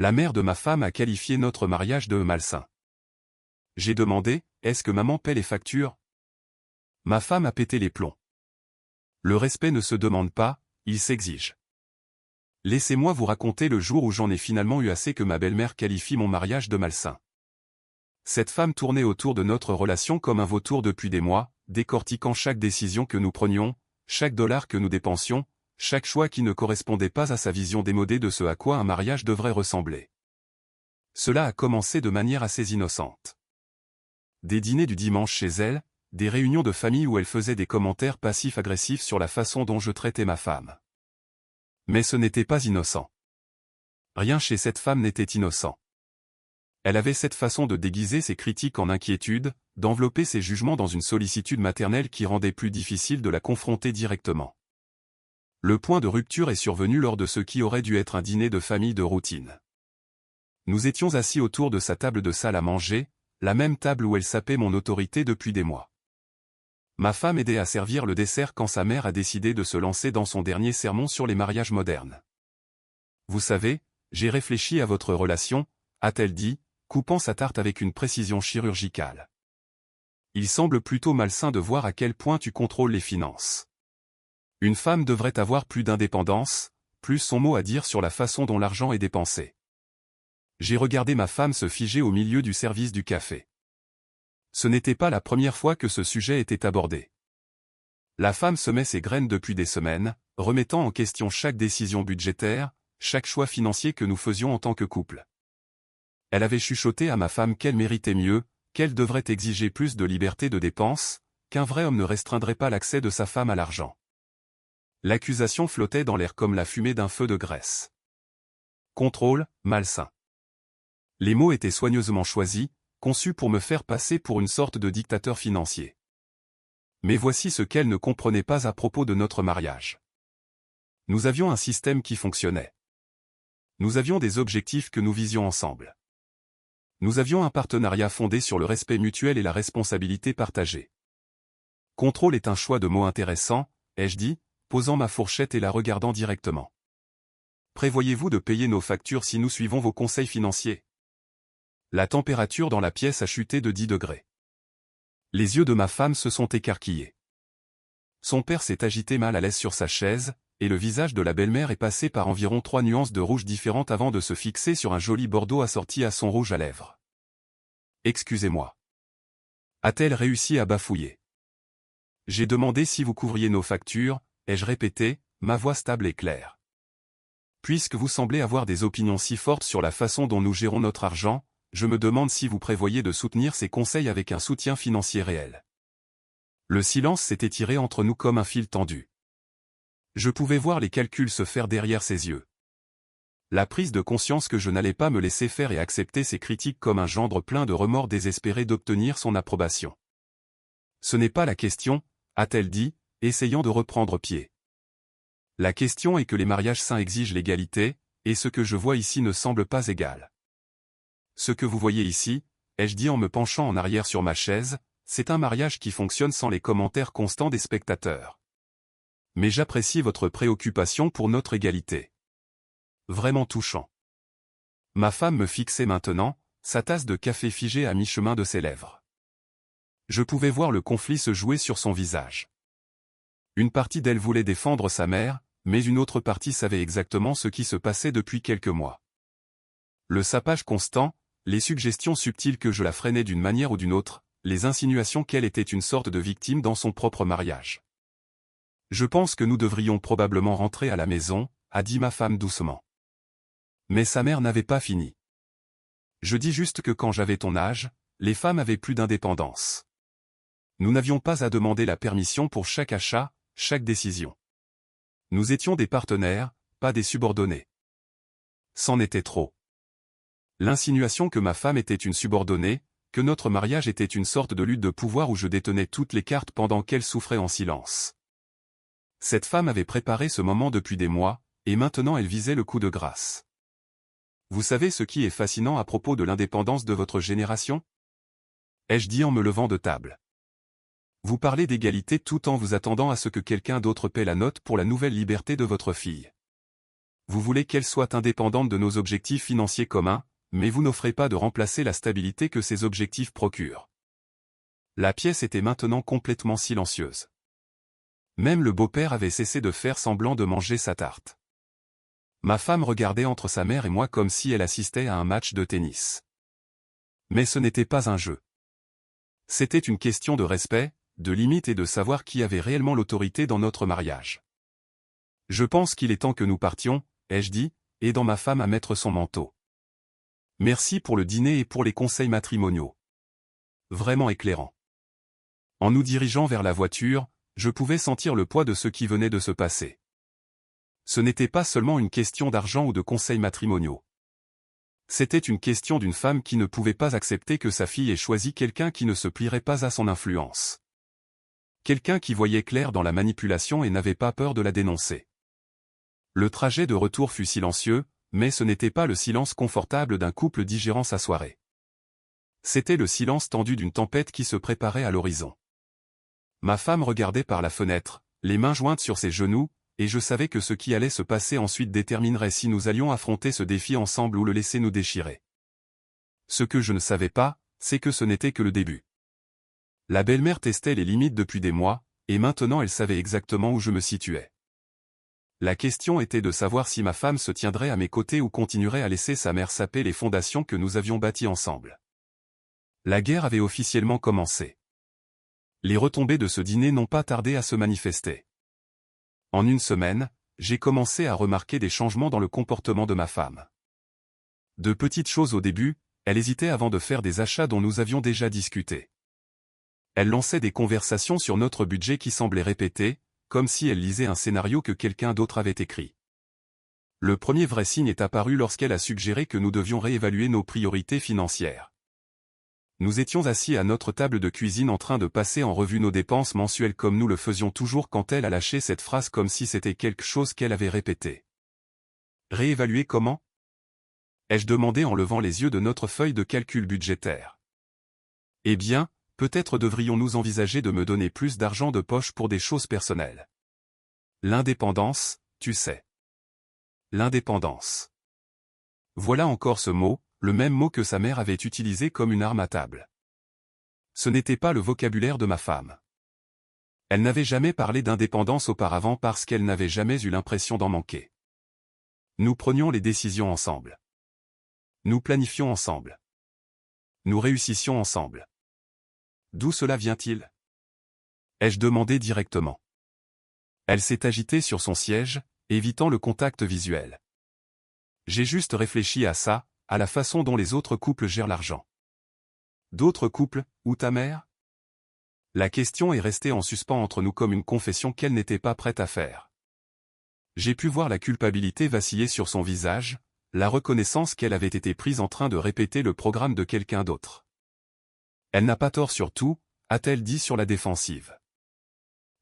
La mère de ma femme a qualifié notre mariage de malsain. J'ai demandé, est-ce que maman paie les factures? Ma femme a pété les plombs. Le respect ne se demande pas, il s'exige. Laissez-moi vous raconter le jour où j'en ai finalement eu assez que ma belle-mère qualifie mon mariage de malsain. Cette femme tournait autour de notre relation comme un vautour depuis des mois, décortiquant chaque décision que nous prenions, chaque dollar que nous dépensions, chaque choix qui ne correspondait pas à sa vision démodée de ce à quoi un mariage devrait ressembler. Cela a commencé de manière assez innocente. Des dîners du dimanche chez elle, des réunions de famille où elle faisait des commentaires passifs-agressifs sur la façon dont je traitais ma femme. Mais ce n'était pas innocent. Rien chez cette femme n'était innocent. Elle avait cette façon de déguiser ses critiques en inquiétude, d'envelopper ses jugements dans une sollicitude maternelle qui rendait plus difficile de la confronter directement. Le point de rupture est survenu lors de ce qui aurait dû être un dîner de famille de routine. Nous étions assis autour de sa table de salle à manger, la même table où elle sapait mon autorité depuis des mois. Ma femme aidait à servir le dessert quand sa mère a décidé de se lancer dans son dernier sermon sur les mariages modernes. « Vous savez, j'ai réfléchi à votre relation », a-t-elle dit, coupant sa tarte avec une précision chirurgicale. « Il semble plutôt malsain de voir à quel point tu contrôles les finances. Une femme devrait avoir plus d'indépendance, plus son mot à dire sur la façon dont l'argent est dépensé. » J'ai regardé ma femme se figer au milieu du service du café. Ce n'était pas la première fois que ce sujet était abordé. La femme semait ses graines depuis des semaines, remettant en question chaque décision budgétaire, chaque choix financier que nous faisions en tant que couple. Elle avait chuchoté à ma femme qu'elle méritait mieux, qu'elle devrait exiger plus de liberté de dépenses, qu'un vrai homme ne restreindrait pas l'accès de sa femme à l'argent. L'accusation flottait dans l'air comme la fumée d'un feu de graisse. Contrôle, malsain. Les mots étaient soigneusement choisis, conçus pour me faire passer pour une sorte de dictateur financier. Mais voici ce qu'elle ne comprenait pas à propos de notre mariage. Nous avions un système qui fonctionnait. Nous avions des objectifs que nous visions ensemble. Nous avions un partenariat fondé sur le respect mutuel et la responsabilité partagée. Contrôle est un choix de mots intéressant, ai-je dit, posant ma fourchette et la regardant directement. Prévoyez-vous de payer nos factures si nous suivons vos conseils financiers? La température dans la pièce a chuté de 10 degrés. Les yeux de ma femme se sont écarquillés. Son père s'est agité mal à l'aise sur sa chaise, et le visage de la belle-mère est passé par environ 3 nuances de rouge différentes avant de se fixer sur un joli bordeaux assorti à son rouge à lèvres. « Excusez-moi. » A-t-elle réussi à bafouiller. J'ai demandé si vous couvriez nos factures, ai-je répété, ma voix stable et claire. Puisque vous semblez avoir des opinions si fortes sur la façon dont nous gérons notre argent, je me demande si vous prévoyez de soutenir ces conseils avec un soutien financier réel. Le silence s'est étiré entre nous comme un fil tendu. Je pouvais voir les calculs se faire derrière ses yeux. La prise de conscience que je n'allais pas me laisser faire et accepter ses critiques comme un gendre plein de remords désespéré d'obtenir son approbation. Ce n'est pas la question, a-t-elle dit, essayant de reprendre pied. La question est que les mariages sains exigent l'égalité, et ce que je vois ici ne semble pas égal. Ce que vous voyez ici, ai-je dit en me penchant en arrière sur ma chaise, c'est un mariage qui fonctionne sans les commentaires constants des spectateurs. Mais j'apprécie votre préoccupation pour notre égalité. Vraiment touchant. Ma femme me fixait maintenant, sa tasse de café figée à mi-chemin de ses lèvres. Je pouvais voir le conflit se jouer sur son visage. Une partie d'elle voulait défendre sa mère, mais une autre partie savait exactement ce qui se passait depuis quelques mois. Le sapage constant, les suggestions subtiles que je la freinais d'une manière ou d'une autre, les insinuations qu'elle était une sorte de victime dans son propre mariage. « Je pense que nous devrions probablement rentrer à la maison », a dit ma femme doucement. Mais sa mère n'avait pas fini. « Je dis juste que quand j'avais ton âge, les femmes avaient plus d'indépendance. Nous n'avions pas à demander la permission pour chaque achat, chaque décision. Nous étions des partenaires, pas des subordonnés. C'en était trop. » L'insinuation que ma femme était une subordonnée, que notre mariage était une sorte de lutte de pouvoir où je détenais toutes les cartes pendant qu'elle souffrait en silence. Cette femme avait préparé ce moment depuis des mois, et maintenant elle visait le coup de grâce. Vous savez ce qui est fascinant à propos de l'indépendance de votre génération? Ai-je dit en me levant de table. Vous parlez d'égalité tout en vous attendant à ce que quelqu'un d'autre paie la note pour la nouvelle liberté de votre fille. vous voulez qu'elle soit indépendante de nos objectifs financiers communs, mais vous n'offrez pas de remplacer la stabilité que ces objectifs procurent. La pièce était maintenant complètement silencieuse. Même le beau-père avait cessé de faire semblant de manger sa tarte. Ma femme regardait entre sa mère et moi comme si elle assistait à un match de tennis. Mais ce n'était pas un jeu. C'était une question de respect, de limite et de savoir qui avait réellement l'autorité dans notre mariage. Je pense qu'il est temps que nous partions, ai-je dit, aidant ma femme à mettre son manteau. Merci pour le dîner et pour les conseils matrimoniaux. Vraiment éclairants. En nous dirigeant vers la voiture, je pouvais sentir le poids de ce qui venait de se passer. Ce n'était pas seulement une question d'argent ou de conseils matrimoniaux. C'était une question d'une femme qui ne pouvait pas accepter que sa fille ait choisi quelqu'un qui ne se plierait pas à son influence. Quelqu'un qui voyait clair dans la manipulation et n'avait pas peur de la dénoncer. Le trajet de retour fut silencieux, mais ce n'était pas le silence confortable d'un couple digérant sa soirée. C'était le silence tendu d'une tempête qui se préparait à l'horizon. Ma femme regardait par la fenêtre, les mains jointes sur ses genoux, et je savais que ce qui allait se passer ensuite déterminerait si nous allions affronter ce défi ensemble ou le laisser nous déchirer. Ce que je ne savais pas, c'est que ce n'était que le début. La belle-mère testait les limites depuis des mois, et maintenant elle savait exactement où je me situais. La question était de savoir si ma femme se tiendrait à mes côtés ou continuerait à laisser sa mère saper les fondations que nous avions bâties ensemble. La guerre avait officiellement commencé. Les retombées de ce dîner n'ont pas tardé à se manifester. En une semaine, j'ai commencé à remarquer des changements dans le comportement de ma femme. De petites choses au début, elle hésitait avant de faire des achats dont nous avions déjà discuté. Elle lançait des conversations sur notre budget qui semblaient répétées, comme si elle lisait un scénario que quelqu'un d'autre avait écrit. Le premier vrai signe est apparu lorsqu'elle a suggéré que nous devions réévaluer nos priorités financières. Nous étions assis à notre table de cuisine en train de passer en revue nos dépenses mensuelles comme nous le faisions toujours quand elle a lâché cette phrase comme si c'était quelque chose qu'elle avait répété. Réévaluer comment ? Ai-je demandé en levant les yeux de notre feuille de calcul budgétaire. Eh bien, peut-être devrions-nous envisager de me donner plus d'argent de poche pour des choses personnelles. L'indépendance, tu sais. L'indépendance. Voilà encore ce mot, le même mot que sa mère avait utilisé comme une arme à table. Ce n'était pas le vocabulaire de ma femme. Elle n'avait jamais parlé d'indépendance auparavant parce qu'elle n'avait jamais eu l'impression d'en manquer. Nous prenions les décisions ensemble. Nous planifions ensemble. Nous réussissions ensemble. D'où cela vient-il ? Ai-je demandé directement. Elle s'est agitée sur son siège, évitant le contact visuel. J'ai juste réfléchi à ça, à la façon dont les autres couples gèrent l'argent. D'autres couples, ou ta mère ? La question est restée en suspens entre nous comme une confession qu'elle n'était pas prête à faire. J'ai pu voir la culpabilité vaciller sur son visage, la reconnaissance qu'elle avait été prise en train de répéter le programme de quelqu'un d'autre. Elle n'a pas tort sur tout, a-t-elle dit sur la défensive.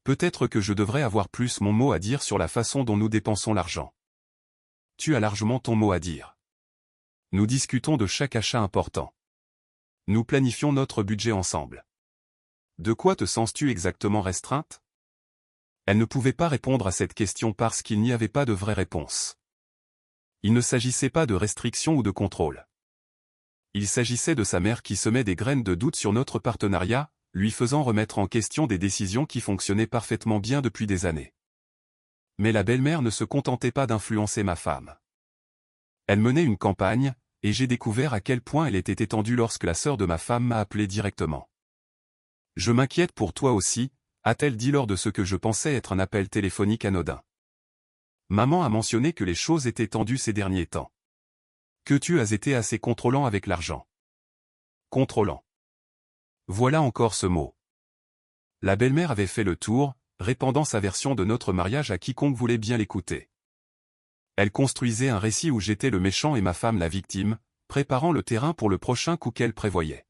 Peut-être que je devrais avoir plus mon mot à dire sur la façon dont nous dépensons l'argent. Tu as largement ton mot à dire. Nous discutons de chaque achat important. Nous planifions notre budget ensemble. De quoi te sens-tu exactement restreinte ? Elle ne pouvait pas répondre à cette question parce qu'il n'y avait pas de vraie réponse. Il ne s'agissait pas de restriction ou de contrôle. Il s'agissait de sa mère qui semait des graines de doute sur notre partenariat, lui faisant remettre en question des décisions qui fonctionnaient parfaitement bien depuis des années. Mais la belle-mère ne se contentait pas d'influencer ma femme. Elle menait une campagne, et j'ai découvert à quel point elle était étendue lorsque la sœur de ma femme m'a appelé directement. « Je m'inquiète pour toi aussi », a-t-elle dit lors de ce que je pensais être un appel téléphonique anodin. Maman a mentionné que les choses étaient tendues ces derniers temps. Que tu as été assez contrôlant avec l'argent. Contrôlant. Voilà encore ce mot. La belle-mère avait fait le tour, répandant sa version de notre mariage à quiconque voulait bien l'écouter. Elle construisait un récit où j'étais le méchant et ma femme la victime, préparant le terrain pour le prochain coup qu'elle prévoyait.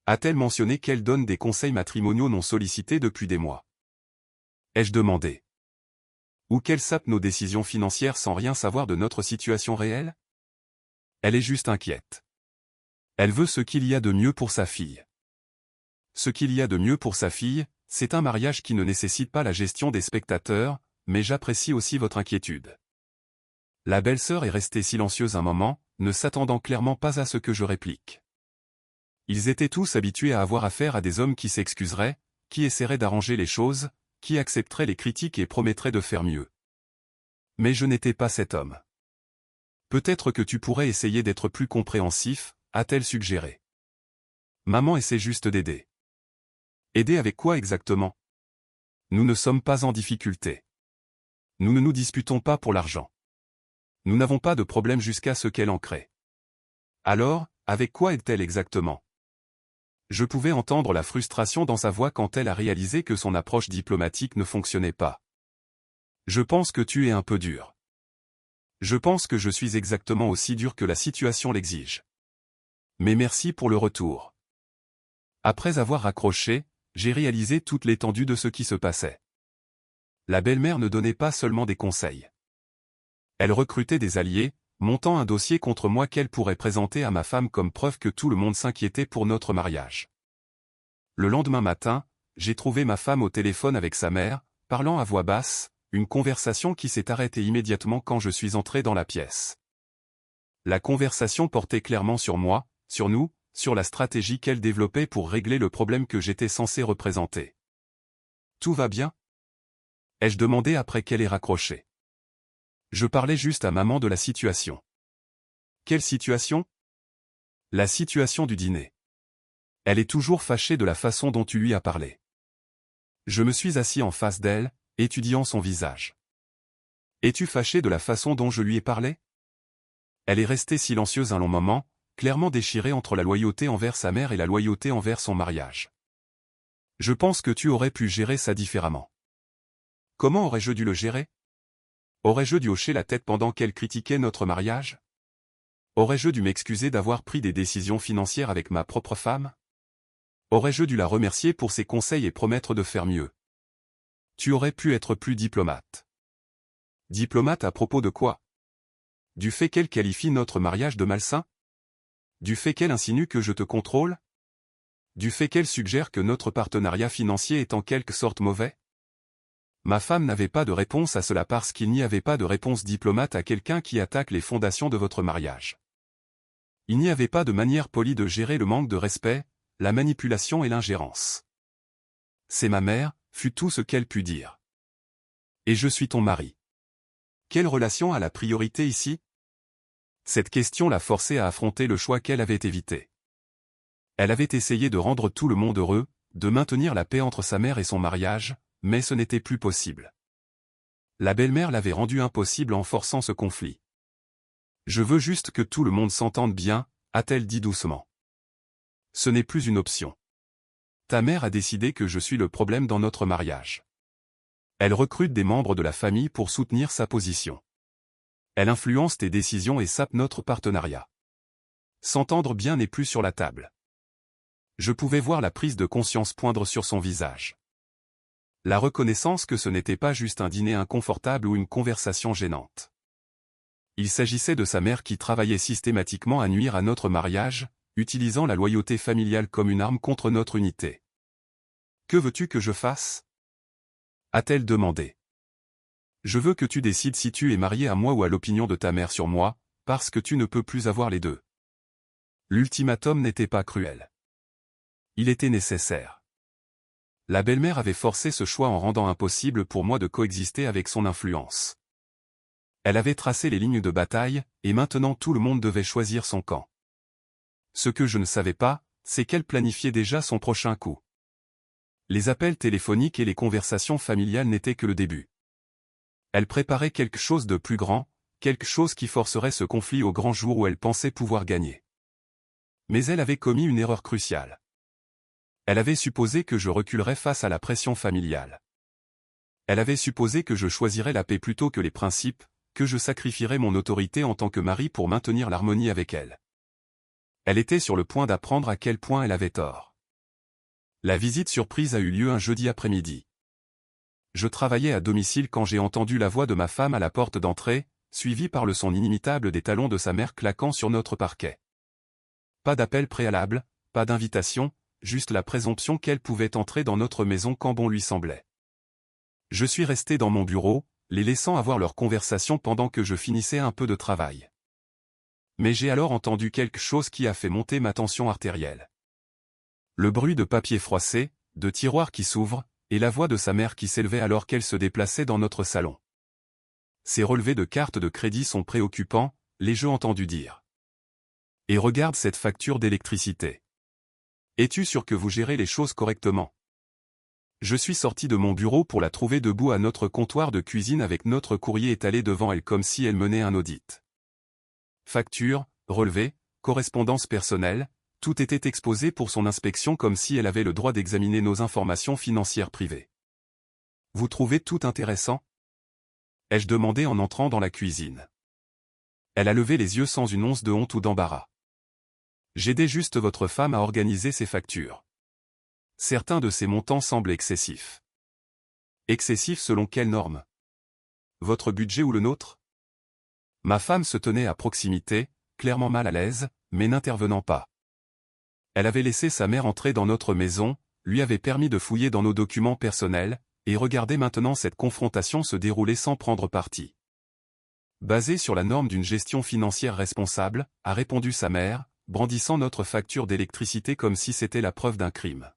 A-t-elle mentionné qu'elle donne des conseils matrimoniaux non sollicités depuis des mois ? Ai-je demandé. Ou qu'elle sape nos décisions financières sans rien savoir de notre situation réelle ? Elle est juste inquiète. Elle veut ce qu'il y a de mieux pour sa fille. Ce qu'il y a de mieux pour sa fille, c'est un mariage qui ne nécessite pas la gestion des spectateurs, mais j'apprécie aussi votre inquiétude. La belle-sœur est restée silencieuse un moment, ne s'attendant clairement pas à ce que je réplique. Ils étaient tous habitués à avoir affaire à des hommes qui s'excuseraient, qui essaieraient d'arranger les choses, qui accepteraient les critiques et promettraient de faire mieux. Mais je n'étais pas cet homme. Peut-être que tu pourrais essayer d'être plus compréhensif, a-t-elle suggéré. Maman essaie juste d'aider. Aider avec quoi exactement? Nous ne sommes pas en difficulté. Nous ne nous disputons pas pour l'argent. Nous n'avons pas de problème jusqu'à ce qu'elle en crée. Alors, avec quoi aide-t-elle exactement? Je pouvais entendre la frustration dans sa voix quand elle a réalisé que son approche diplomatique ne fonctionnait pas. Je pense que tu es un peu dur. Je pense que je suis exactement aussi dur que la situation l'exige. Mais merci pour le retour. Après avoir raccroché, j'ai réalisé toute l'étendue de ce qui se passait. La belle-mère ne donnait pas seulement des conseils. Elle recrutait des alliés, montant un dossier contre moi qu'elle pourrait présenter à ma femme comme preuve que tout le monde s'inquiétait pour notre mariage. Le lendemain matin, j'ai trouvé ma femme au téléphone avec sa mère, parlant à voix basse, une conversation qui s'est arrêtée immédiatement quand je suis entré dans la pièce. La conversation portait clairement sur moi, sur nous, sur la stratégie qu'elle développait pour régler le problème que j'étais censé représenter. Tout va bien? Ai-je demandé après qu'elle ait raccroché. Je parlais juste à maman de la situation. Quelle situation? La situation du dîner. Elle est toujours fâchée de la façon dont tu lui as parlé. Je me suis assis en face d'elle, étudiant son visage. Es-tu fâché de la façon dont je lui ai parlé? Elle est restée silencieuse un long moment, clairement déchirée entre la loyauté envers sa mère et la loyauté envers son mariage. Je pense que tu aurais pu gérer ça différemment. Comment aurais-je dû le gérer? Aurais-je dû hocher la tête pendant qu'elle critiquait notre mariage? Aurais-je dû m'excuser d'avoir pris des décisions financières avec ma propre femme? Aurais-je dû la remercier pour ses conseils et promettre de faire mieux? Tu aurais pu être plus diplomate. Diplomate à propos de quoi? Du fait qu'elle qualifie notre mariage de malsain? Du fait qu'elle insinue que je te contrôle? Du fait qu'elle suggère que notre partenariat financier est en quelque sorte mauvais? Ma femme n'avait pas de réponse à cela parce qu'il n'y avait pas de réponse diplomate à quelqu'un qui attaque les fondations de votre mariage. Il n'y avait pas de manière polie de gérer le manque de respect, la manipulation et l'ingérence. C'est ma mère, fut tout ce qu'elle put dire. Et je suis ton mari. Quelle relation a la priorité ici? Cette question l'a forcée à affronter le choix qu'elle avait évité. Elle avait essayé de rendre tout le monde heureux, de maintenir la paix entre sa mère et son mariage, mais ce n'était plus possible. La belle-mère l'avait rendu impossible en forçant ce conflit. Je veux juste que tout le monde s'entende bien, a-t-elle dit doucement. Ce n'est plus une option. Ta mère a décidé que je suis le problème dans notre mariage. Elle recrute des membres de la famille pour soutenir sa position. Elle influence tes décisions et sape notre partenariat. S'entendre bien n'est plus sur la table. Je pouvais voir la prise de conscience poindre sur son visage. La reconnaissance que ce n'était pas juste un dîner inconfortable ou une conversation gênante. Il s'agissait de sa mère qui travaillait systématiquement à nuire à notre mariage, utilisant la loyauté familiale comme une arme contre notre unité. Que veux-tu que je fasse? A-t-elle demandé. Je veux que tu décides si tu es marié à moi ou à l'opinion de ta mère sur moi, parce que tu ne peux plus avoir les deux. L'ultimatum n'était pas cruel. Il était nécessaire. La belle-mère avait forcé ce choix en rendant impossible pour moi de coexister avec son influence. Elle avait tracé les lignes de bataille, et maintenant tout le monde devait choisir son camp. Ce que je ne savais pas, c'est qu'elle planifiait déjà son prochain coup. Les appels téléphoniques et les conversations familiales n'étaient que le début. Elle préparait quelque chose de plus grand, quelque chose qui forcerait ce conflit au grand jour où elle pensait pouvoir gagner. Mais elle avait commis une erreur cruciale. Elle avait supposé que je reculerais face à la pression familiale. Elle avait supposé que je choisirais la paix plutôt que les principes, que je sacrifierais mon autorité en tant que mari pour maintenir l'harmonie avec elle. Elle était sur le point d'apprendre à quel point elle avait tort. La visite surprise a eu lieu un jeudi après-midi. Je travaillais à domicile quand j'ai entendu la voix de ma femme à la porte d'entrée, suivie par le son inimitable des talons de sa mère claquant sur notre parquet. Pas d'appel préalable, pas d'invitation, juste la présomption qu'elle pouvait entrer dans notre maison quand bon lui semblait. Je suis resté dans mon bureau, les laissant avoir leur conversation pendant que je finissais un peu de travail. Mais j'ai alors entendu quelque chose qui a fait monter ma tension artérielle. Le bruit de papier froissé, de tiroirs qui s'ouvrent, et la voix de sa mère qui s'élevait alors qu'elle se déplaçait dans notre salon. Ces relevés de cartes de crédit sont préoccupants, l'ai-je entendu dire. Et regarde cette facture d'électricité. Es-tu sûr que vous gérez les choses correctement? Je suis sorti de mon bureau pour la trouver debout à notre comptoir de cuisine avec notre courrier étalé devant elle comme si elle menait un audit. Facture, relevé, correspondance personnelle, tout était exposé pour son inspection comme si elle avait le droit d'examiner nos informations financières privées. Vous trouvez tout intéressant? Ai-je demandé en entrant dans la cuisine. Elle a levé les yeux sans une once de honte ou d'embarras. J'aidais juste votre femme à organiser ses factures. Certains de ces montants semblent excessifs. Excessifs selon quelles normes? Votre budget ou le nôtre? Ma femme se tenait à proximité, clairement mal à l'aise, mais n'intervenant pas. Elle avait laissé sa mère entrer dans notre maison, lui avait permis de fouiller dans nos documents personnels, et regardait maintenant cette confrontation se dérouler sans prendre parti. Basée sur la norme d'une gestion financière responsable, a répondu sa mère, brandissant notre facture d'électricité comme si c'était la preuve d'un crime.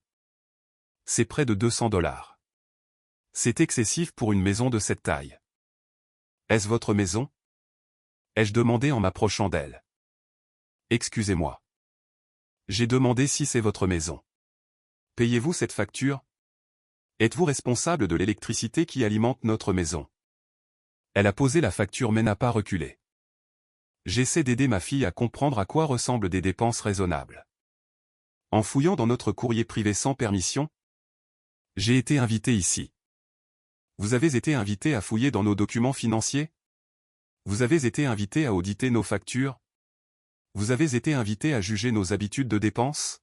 C'est près de $200. C'est excessif pour une maison de cette taille. Est-ce votre maison? Ai-je demandé en m'approchant d'elle. Excusez-moi. J'ai demandé si c'est votre maison. Payez-vous cette facture? Êtes-vous responsable de l'électricité qui alimente notre maison? Elle a posé la facture mais n'a pas reculé. J'essaie d'aider ma fille à comprendre à quoi ressemblent des dépenses raisonnables. En fouillant dans notre courrier privé sans permission, j'ai été invité ici. Vous avez été invité à fouiller dans nos documents financiers? Vous avez été invité à auditer nos factures? Vous avez été invité à juger nos habitudes de dépenses?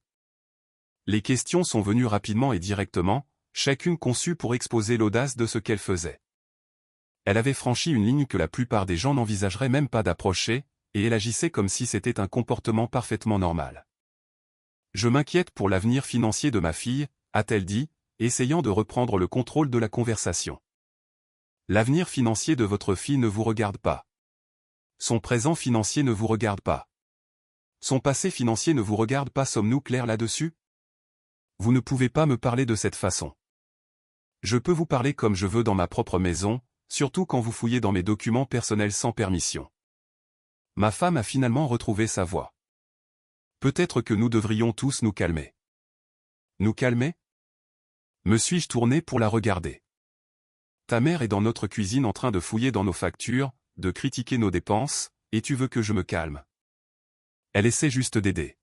Les questions sont venues rapidement et directement, chacune conçue pour exposer l'audace de ce qu'elle faisait. Elle avait franchi une ligne que la plupart des gens n'envisageraient même pas d'approcher, et elle agissait comme si c'était un comportement parfaitement normal. Je m'inquiète pour l'avenir financier de ma fille, a-t-elle dit, essayant de reprendre le contrôle de la conversation. L'avenir financier de votre fille ne vous regarde pas. Son présent financier ne vous regarde pas. Son passé financier ne vous regarde pas, sommes-nous clairs là-dessus? Vous ne pouvez pas me parler de cette façon. Je peux vous parler comme je veux dans ma propre maison, surtout quand vous fouillez dans mes documents personnels sans permission. Ma femme a finalement retrouvé sa voix. Peut-être que nous devrions tous nous calmer. Nous calmer? Me suis-je tourné pour la regarder. Ta mère est dans notre cuisine en train de fouiller dans nos factures, de critiquer nos dépenses, et tu veux que je me calme. Elle essaie juste d'aider.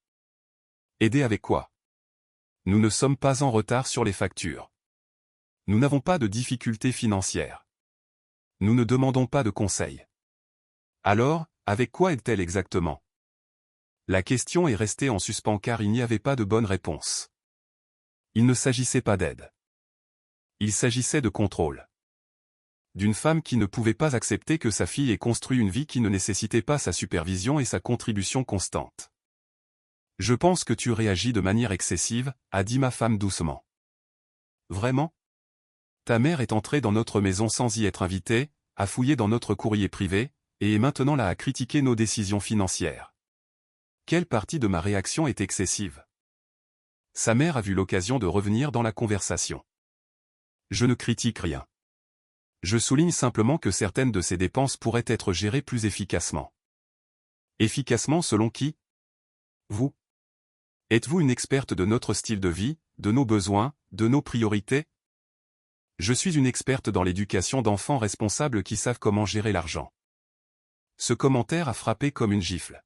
Aider avec quoi? Nous ne sommes pas en retard sur les factures. Nous n'avons pas de difficultés financières. Nous ne demandons pas de conseils. Alors, avec quoi aide-t-elle exactement? La question est restée en suspens car il n'y avait pas de bonne réponse. Il ne s'agissait pas d'aide. Il s'agissait de contrôle. D'une femme qui ne pouvait pas accepter que sa fille ait construit une vie qui ne nécessitait pas sa supervision et sa contribution constante. Je pense que tu réagis de manière excessive, a dit ma femme doucement. Vraiment? Ta mère est entrée dans notre maison sans y être invitée, a fouillé dans notre courrier privé, et est maintenant là à critiquer nos décisions financières. Quelle partie de ma réaction est excessive? Sa mère a vu l'occasion de revenir dans la conversation. Je ne critique rien. Je souligne simplement que certaines de ces dépenses pourraient être gérées plus efficacement. Efficacement selon qui? Vous. Êtes-vous une experte de notre style de vie, de nos besoins, de nos priorités? Je suis une experte dans l'éducation d'enfants responsables qui savent comment gérer l'argent. Ce commentaire a frappé comme une gifle.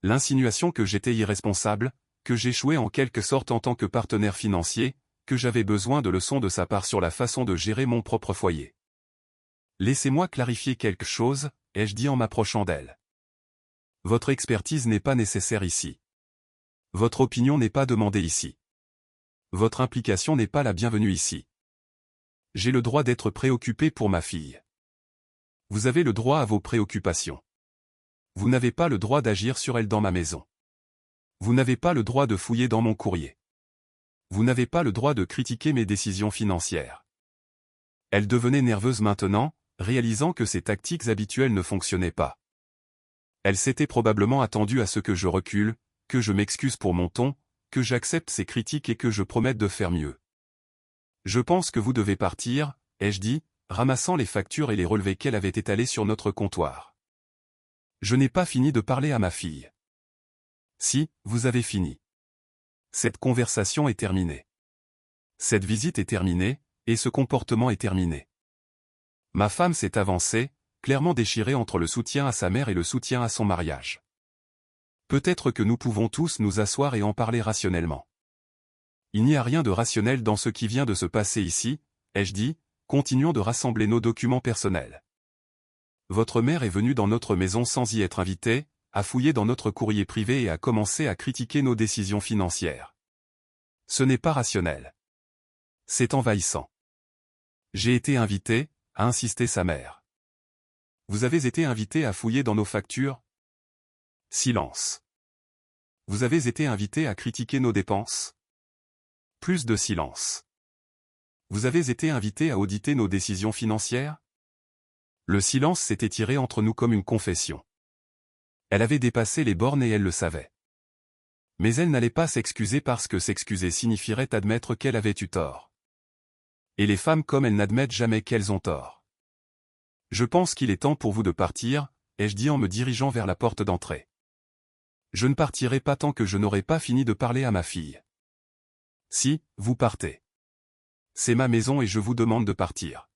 L'insinuation que j'étais irresponsable, que j'échouais en quelque sorte en tant que partenaire financier, que j'avais besoin de leçons de sa part sur la façon de gérer mon propre foyer. Laissez-moi clarifier quelque chose, ai-je dit en m'approchant d'elle. Votre expertise n'est pas nécessaire ici. Votre opinion n'est pas demandée ici. Votre implication n'est pas la bienvenue ici. J'ai le droit d'être préoccupé pour ma fille. Vous avez le droit à vos préoccupations. Vous n'avez pas le droit d'agir sur elle dans ma maison. Vous n'avez pas le droit de fouiller dans mon courrier. Vous n'avez pas le droit de critiquer mes décisions financières. Elle devenait nerveuse maintenant, réalisant que ses tactiques habituelles ne fonctionnaient pas. Elle s'était probablement attendue à ce que je recule, que je m'excuse pour mon ton, que j'accepte ses critiques et que je promette de faire mieux. Je pense que vous devez partir, ai-je dit, ramassant les factures et les relevés qu'elle avait étalés sur notre comptoir. Je n'ai pas fini de parler à ma fille. Si, vous avez fini. Cette conversation est terminée. Cette visite est terminée, et ce comportement est terminé. Ma femme s'est avancée, clairement déchirée entre le soutien à sa mère et le soutien à son mariage. Peut-être que nous pouvons tous nous asseoir et en parler rationnellement. Il n'y a rien de rationnel dans ce qui vient de se passer ici, ai-je dit, continuons de rassembler nos documents personnels. Votre mère est venue dans notre maison sans y être invitée, a fouillé dans notre courrier privé et a commencé à critiquer nos décisions financières. Ce n'est pas rationnel. C'est envahissant. J'ai été invité, a insisté sa mère. Vous avez été invité à fouiller dans nos factures? Silence. Vous avez été invité à critiquer nos dépenses? Plus de silence. Vous avez été invité à auditer nos décisions financières? Le silence s'est étiré entre nous comme une confession. Elle avait dépassé les bornes et elle le savait. Mais elle n'allait pas s'excuser parce que s'excuser signifierait admettre qu'elle avait eu tort. Et les femmes comme elles n'admettent jamais qu'elles ont tort. Je pense qu'il est temps pour vous de partir, ai-je dit en me dirigeant vers la porte d'entrée. Je ne partirai pas tant que je n'aurai pas fini de parler à ma fille. Si, vous partez. C'est ma maison et je vous demande de partir.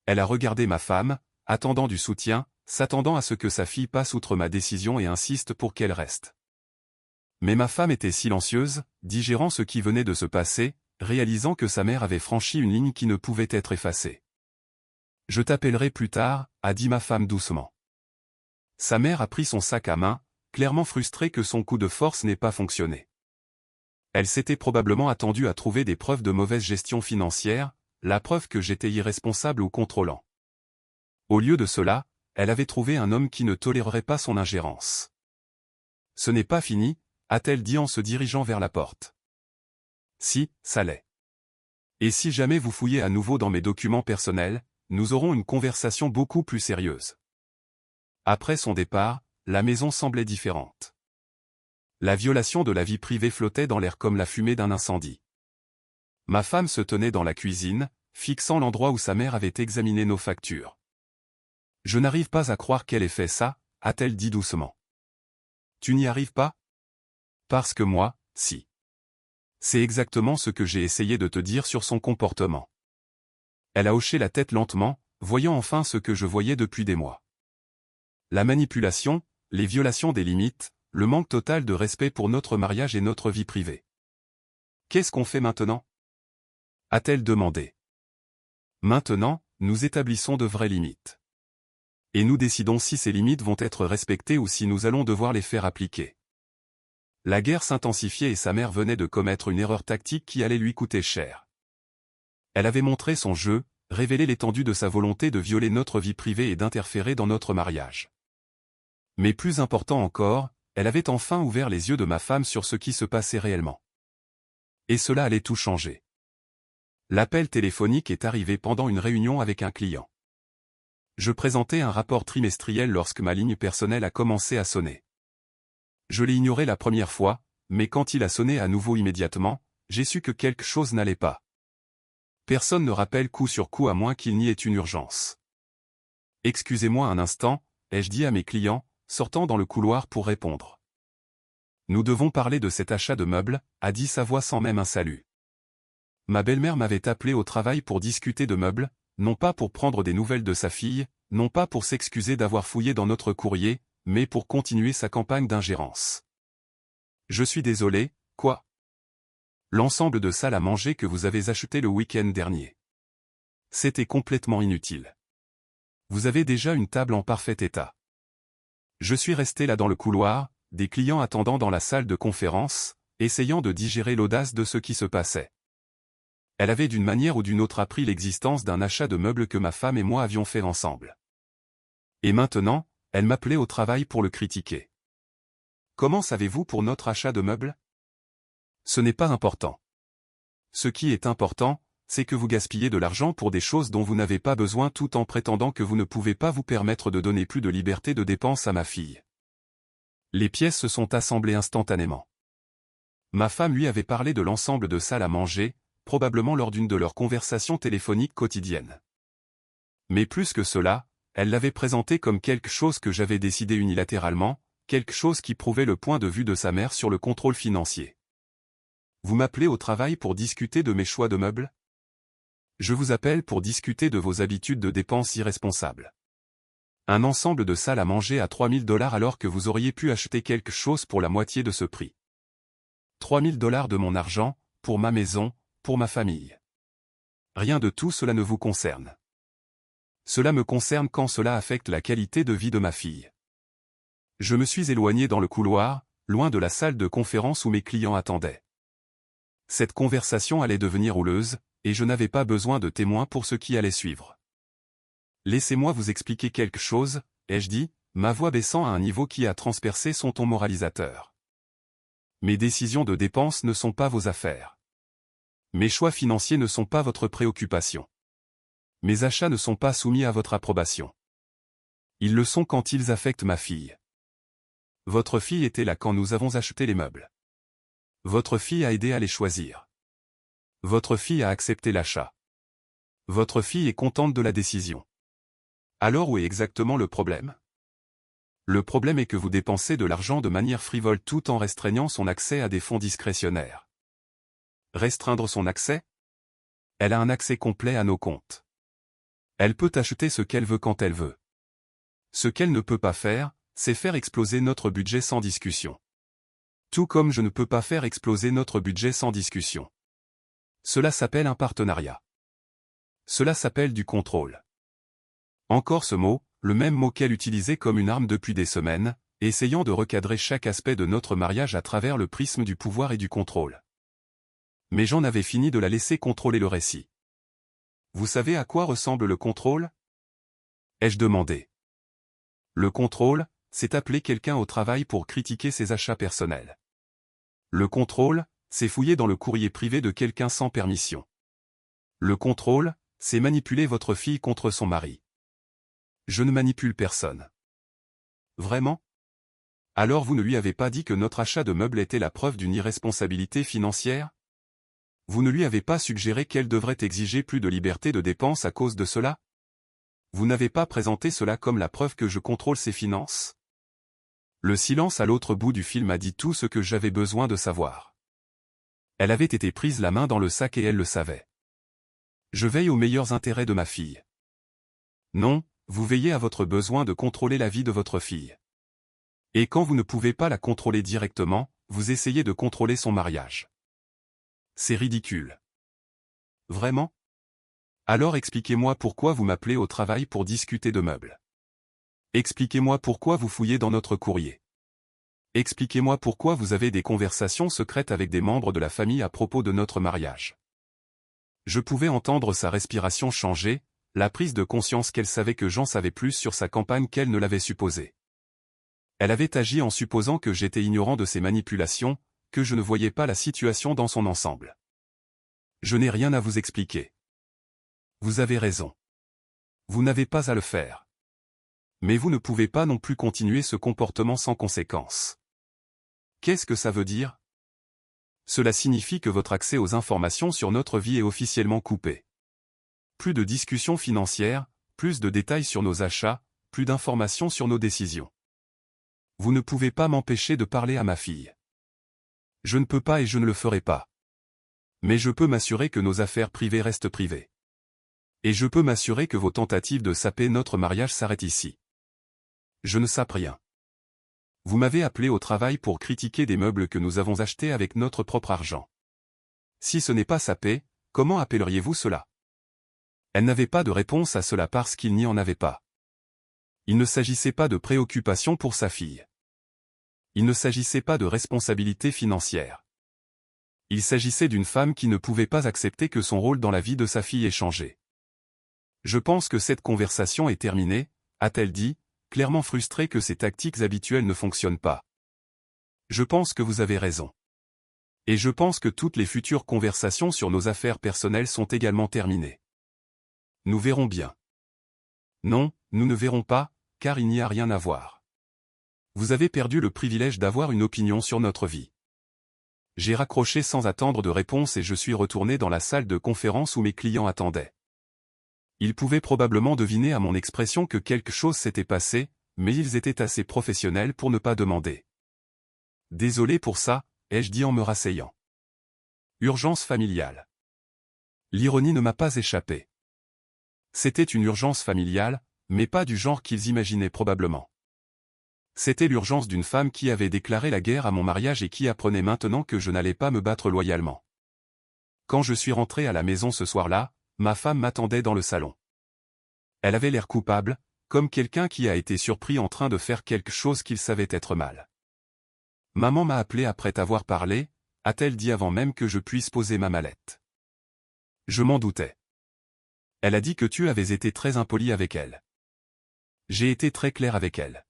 Elle a regardé ma femme, attendant du soutien, s'attendant à ce que sa fille passe outre ma décision et insiste pour qu'elle reste. Mais ma femme était silencieuse, digérant ce qui venait de se passer, réalisant que sa mère avait franchi une ligne qui ne pouvait être effacée. Je t'appellerai plus tard, a dit ma femme doucement. Sa mère a pris son sac à main, clairement frustrée que son coup de force n'ait pas fonctionné. Elle s'était probablement attendue à trouver des preuves de mauvaise gestion financière, la preuve que j'étais irresponsable ou contrôlant. Au lieu de cela, elle avait trouvé un homme qui ne tolérerait pas son ingérence. Ce n'est pas fini, a-t-elle dit en se dirigeant vers la porte. Si, ça l'est. Et si jamais vous fouillez à nouveau dans mes documents personnels, nous aurons une conversation beaucoup plus sérieuse. Après son départ, la maison semblait différente. La violation de la vie privée flottait dans l'air comme la fumée d'un incendie. Ma femme se tenait dans la cuisine, fixant l'endroit où sa mère avait examiné nos factures. Je n'arrive pas à croire qu'elle ait fait ça, a-t-elle dit doucement. Tu n'y arrives pas? Parce que moi, si. C'est exactement ce que j'ai essayé de te dire sur son comportement. Elle a hoché la tête lentement, voyant enfin ce que je voyais depuis des mois. La manipulation, les violations des limites, le manque total de respect pour notre mariage et notre vie privée. Qu'est-ce qu'on fait maintenant? A-t-elle demandé. Maintenant, nous établissons de vraies limites. Et nous décidons si ces limites vont être respectées ou si nous allons devoir les faire appliquer. La guerre s'intensifiait et sa mère venait de commettre une erreur tactique qui allait lui coûter cher. Elle avait montré son jeu, révélé l'étendue de sa volonté de violer notre vie privée et d'interférer dans notre mariage. Mais plus important encore, elle avait enfin ouvert les yeux de ma femme sur ce qui se passait réellement. Et cela allait tout changer. L'appel téléphonique est arrivé pendant une réunion avec un client. Je présentais un rapport trimestriel lorsque ma ligne personnelle a commencé à sonner. Je l'ai ignoré la première fois, mais quand il a sonné à nouveau immédiatement, j'ai su que quelque chose n'allait pas. Personne ne rappelle coup sur coup à moins qu'il n'y ait une urgence. Excusez-moi un instant, ai-je dit à mes clients, sortant dans le couloir pour répondre. Nous devons parler de cet achat de meubles, a dit sa voix sans même un salut. Ma belle-mère m'avait appelé au travail pour discuter de meubles, non pas pour prendre des nouvelles de sa fille, non pas pour s'excuser d'avoir fouillé dans notre courrier, mais pour continuer sa campagne d'ingérence. Je suis désolé, quoi? L'ensemble de salles à manger que vous avez acheté le week-end dernier. C'était complètement inutile. Vous avez déjà une table en parfait état. Je suis resté là dans le couloir, des clients attendant dans la salle de conférence, essayant de digérer l'audace de ce qui se passait. Elle avait d'une manière ou d'une autre appris l'existence d'un achat de meubles que ma femme et moi avions fait ensemble. Et maintenant, elle m'appelait au travail pour le critiquer. Comment savez-vous pour notre achat de meubles? Ce n'est pas important. Ce qui est important, c'est que vous gaspillez de l'argent pour des choses dont vous n'avez pas besoin tout en prétendant que vous ne pouvez pas vous permettre de donner plus de liberté de dépense à ma fille. » Les pièces se sont assemblées instantanément. Ma femme lui avait parlé de l'ensemble de salles à manger, probablement lors d'une de leurs conversations téléphoniques quotidiennes. Mais plus que cela, elle l'avait présenté comme quelque chose que j'avais décidé unilatéralement, quelque chose qui prouvait le point de vue de sa mère sur le contrôle financier. « Vous m'appelez au travail pour discuter de mes choix de meubles ? Je vous appelle pour discuter de vos habitudes de dépenses irresponsables. Un ensemble de salles à manger à 3 000 $ alors que vous auriez pu acheter quelque chose pour la moitié de ce prix. 3 000 $ de mon argent, pour ma maison, pour ma famille. Rien de tout cela ne vous concerne. Cela me concerne quand cela affecte la qualité de vie de ma fille. » Je me suis éloigné dans le couloir, loin de la salle de conférence où mes clients attendaient. Cette conversation allait devenir houleuse, et je n'avais pas besoin de témoins pour ce qui allait suivre. « Laissez-moi vous expliquer quelque chose, » ai-je dit, ma voix baissant à un niveau qui a transpercé son ton moralisateur. « Mes décisions de dépenses ne sont pas vos affaires. Mes choix financiers ne sont pas votre préoccupation. Mes achats ne sont pas soumis à votre approbation. Ils le sont quand ils affectent ma fille. Votre fille était là quand nous avons acheté les meubles. Votre fille a aidé à les choisir. Votre fille a accepté l'achat. Votre fille est contente de la décision. Alors où est exactement le problème ? Le problème est que vous dépensez de l'argent de manière frivole tout en restreignant son accès à des fonds discrétionnaires. Restreindre son accès ? Elle a un accès complet à nos comptes. Elle peut acheter ce qu'elle veut quand elle veut. Ce qu'elle ne peut pas faire, c'est faire exploser notre budget sans discussion. Tout comme je ne peux pas faire exploser notre budget sans discussion. Cela s'appelle un partenariat. Cela s'appelle du contrôle. Encore ce mot, le même mot qu'elle utilisait comme une arme depuis des semaines, essayant de recadrer chaque aspect de notre mariage à travers le prisme du pouvoir et du contrôle. Mais j'en avais fini de la laisser contrôler le récit. « Vous savez à quoi ressemble le contrôle ? » ai-je demandé. Le contrôle, c'est appeler quelqu'un au travail pour critiquer ses achats personnels. Le contrôle, c'est fouiller dans le courrier privé de quelqu'un sans permission. Le contrôle, c'est manipuler votre fille contre son mari. Je ne manipule personne. Vraiment ? Alors vous ne lui avez pas dit que notre achat de meubles était la preuve d'une irresponsabilité financière ? Vous ne lui avez pas suggéré qu'elle devrait exiger plus de liberté de dépense à cause de cela ? Vous n'avez pas présenté cela comme la preuve que je contrôle ses finances ? Le silence à l'autre bout du fil m'a dit tout ce que j'avais besoin de savoir. Elle avait été prise la main dans le sac et elle le savait. Je veille aux meilleurs intérêts de ma fille. Non, vous veillez à votre besoin de contrôler la vie de votre fille. Et quand vous ne pouvez pas la contrôler directement, vous essayez de contrôler son mariage. C'est ridicule. Vraiment ? Alors expliquez-moi pourquoi vous m'appelez au travail pour discuter de meubles. Expliquez-moi pourquoi vous fouillez dans notre courrier. Expliquez-moi pourquoi vous avez des conversations secrètes avec des membres de la famille à propos de notre mariage. Je pouvais entendre sa respiration changer, la prise de conscience qu'elle savait que j'en savais plus sur sa campagne qu'elle ne l'avait supposé. Elle avait agi en supposant que j'étais ignorant de ses manipulations, que je ne voyais pas la situation dans son ensemble. Je n'ai rien à vous expliquer. Vous avez raison. Vous n'avez pas à le faire. Mais vous ne pouvez pas non plus continuer ce comportement sans conséquence. Qu'est-ce que ça veut dire ? Cela signifie que votre accès aux informations sur notre vie est officiellement coupé. Plus de discussions financières, plus de détails sur nos achats, plus d'informations sur nos décisions. Vous ne pouvez pas m'empêcher de parler à ma fille. Je ne peux pas et je ne le ferai pas. Mais je peux m'assurer que nos affaires privées restent privées. Et je peux m'assurer que vos tentatives de saper notre mariage s'arrêtent ici. Je ne sape rien. Vous m'avez appelé au travail pour critiquer des meubles que nous avons achetés avec notre propre argent. Si ce n'est pas saper, comment appelleriez-vous cela ? Elle n'avait pas de réponse à cela parce qu'il n'y en avait pas. Il ne s'agissait pas de préoccupation pour sa fille. Il ne s'agissait pas de responsabilité financière. Il s'agissait d'une femme qui ne pouvait pas accepter que son rôle dans la vie de sa fille ait changé. Je pense que cette conversation est terminée, a-t-elle dit, clairement frustrée que ses tactiques habituelles ne fonctionnent pas. Je pense que vous avez raison. Et je pense que toutes les futures conversations sur nos affaires personnelles sont également terminées. Nous verrons bien. Non, nous ne verrons pas, car il n'y a rien à voir. Vous avez perdu le privilège d'avoir une opinion sur notre vie. J'ai raccroché sans attendre de réponse et je suis retourné dans la salle de conférence où mes clients attendaient. Ils pouvaient probablement deviner à mon expression que quelque chose s'était passé, mais ils étaient assez professionnels pour ne pas demander. Désolé pour ça, ai-je dit en me rasseyant. Urgence familiale. L'ironie ne m'a pas échappé. C'était une urgence familiale, mais pas du genre qu'ils imaginaient probablement. C'était l'urgence d'une femme qui avait déclaré la guerre à mon mariage et qui apprenait maintenant que je n'allais pas me battre loyalement. Quand je suis rentré à la maison ce soir-là, ma femme m'attendait dans le salon. Elle avait l'air coupable, comme quelqu'un qui a été surpris en train de faire quelque chose qu'il savait être mal. Maman m'a appelé après t'avoir parlé, a-t-elle dit avant même que je puisse poser ma mallette. Je m'en doutais. Elle a dit que tu avais été très impoli avec elle. J'ai été très clair avec elle.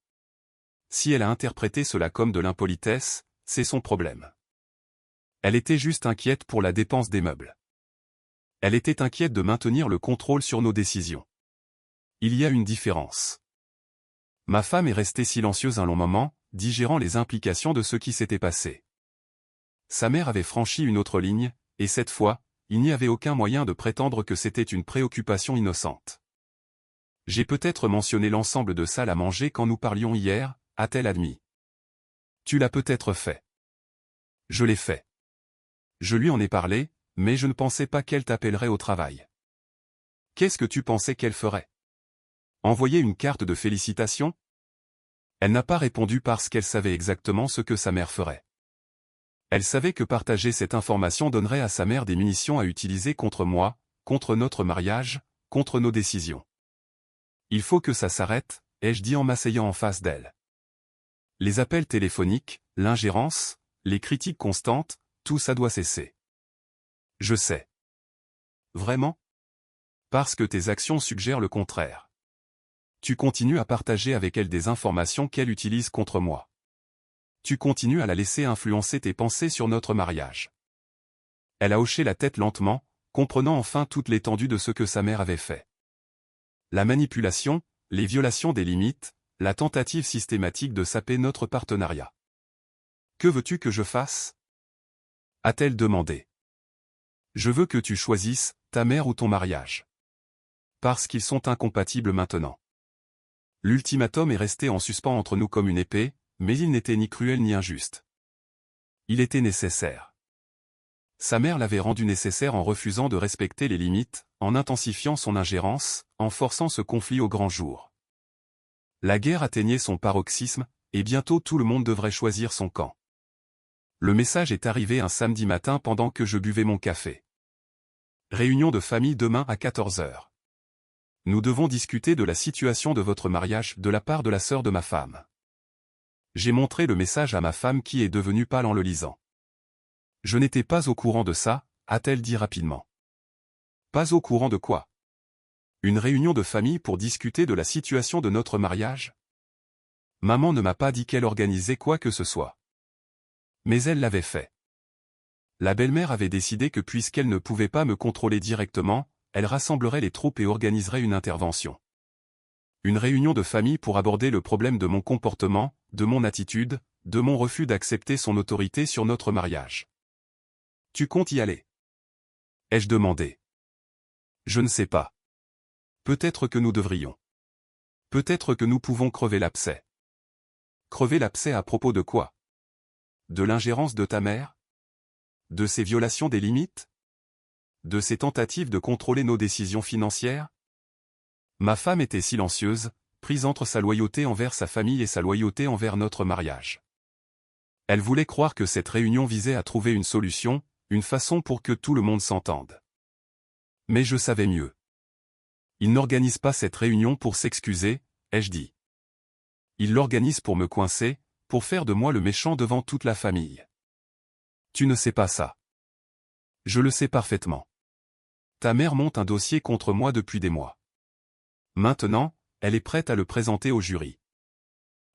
Si elle a interprété cela comme de l'impolitesse, c'est son problème. Elle était juste inquiète pour la dépense des meubles. Elle était inquiète de maintenir le contrôle sur nos décisions. Il y a une différence. Ma femme est restée silencieuse un long moment, digérant les implications de ce qui s'était passé. Sa mère avait franchi une autre ligne, et cette fois, il n'y avait aucun moyen de prétendre que c'était une préoccupation innocente. J'ai peut-être mentionné l'ensemble de salles à manger quand nous parlions hier, a-t-elle admis. Tu l'as peut-être fait. Je l'ai fait. Je lui en ai parlé, mais je ne pensais pas qu'elle t'appellerait au travail. Qu'est-ce que tu pensais qu'elle ferait? Envoyer une carte de félicitations? Elle n'a pas répondu parce qu'elle savait exactement ce que sa mère ferait. Elle savait que partager cette information donnerait à sa mère des munitions à utiliser contre moi, contre notre mariage, contre nos décisions. Il faut que ça s'arrête, ai-je dit en m'asseyant en face d'elle. Les appels téléphoniques, l'ingérence, les critiques constantes, tout ça doit cesser. Je sais. Vraiment? Parce que tes actions suggèrent le contraire. Tu continues à partager avec elle des informations qu'elle utilise contre moi. Tu continues à la laisser influencer tes pensées sur notre mariage. Elle a hoché la tête lentement, comprenant enfin toute l'étendue de ce que sa mère avait fait. La manipulation, les violations des limites, la tentative systématique de saper notre partenariat. Que veux-tu que je fasse? A-t-elle demandé. Je veux que tu choisisses, ta mère ou ton mariage. Parce qu'ils sont incompatibles maintenant. L'ultimatum est resté en suspens entre nous comme une épée, mais il n'était ni cruel ni injuste. Il était nécessaire. Sa mère l'avait rendu nécessaire en refusant de respecter les limites, en intensifiant son ingérence, en forçant ce conflit au grand jour. La guerre atteignait son paroxysme, et bientôt tout le monde devrait choisir son camp. Le message est arrivé un samedi matin pendant que je buvais mon café. Réunion de famille demain à 14 h. Nous devons discuter de la situation de votre mariage de la part de la sœur de ma femme. J'ai montré le message à ma femme qui est devenue pâle en le lisant. Je n'étais pas au courant de ça, a-t-elle dit rapidement. Pas au courant de quoi? Une réunion de famille pour discuter de la situation de notre mariage? Maman ne m'a pas dit qu'elle organisait quoi que ce soit. Mais elle l'avait fait. La belle-mère avait décidé que puisqu'elle ne pouvait pas me contrôler directement, elle rassemblerait les troupes et organiserait une intervention. Une réunion de famille pour aborder le problème de mon comportement, de mon attitude, de mon refus d'accepter son autorité sur notre mariage. Tu comptes y aller? Ai-je demandé. Je ne sais pas. Peut-être que nous devrions. Peut-être que nous pouvons crever l'abcès. Crever l'abcès à propos de quoi? De l'ingérence de ta mère? De ses violations des limites? De ses tentatives de contrôler nos décisions financières? Ma femme était silencieuse, prise entre sa loyauté envers sa famille et sa loyauté envers notre mariage. Elle voulait croire que cette réunion visait à trouver une solution, une façon pour que tout le monde s'entende. Mais je savais mieux. Il n'organise pas cette réunion pour s'excuser, ai-je dit. Il l'organise pour me coincer, pour faire de moi le méchant devant toute la famille. Tu ne sais pas ça. Je le sais parfaitement. Ta mère monte un dossier contre moi depuis des mois. Maintenant, elle est prête à le présenter au jury.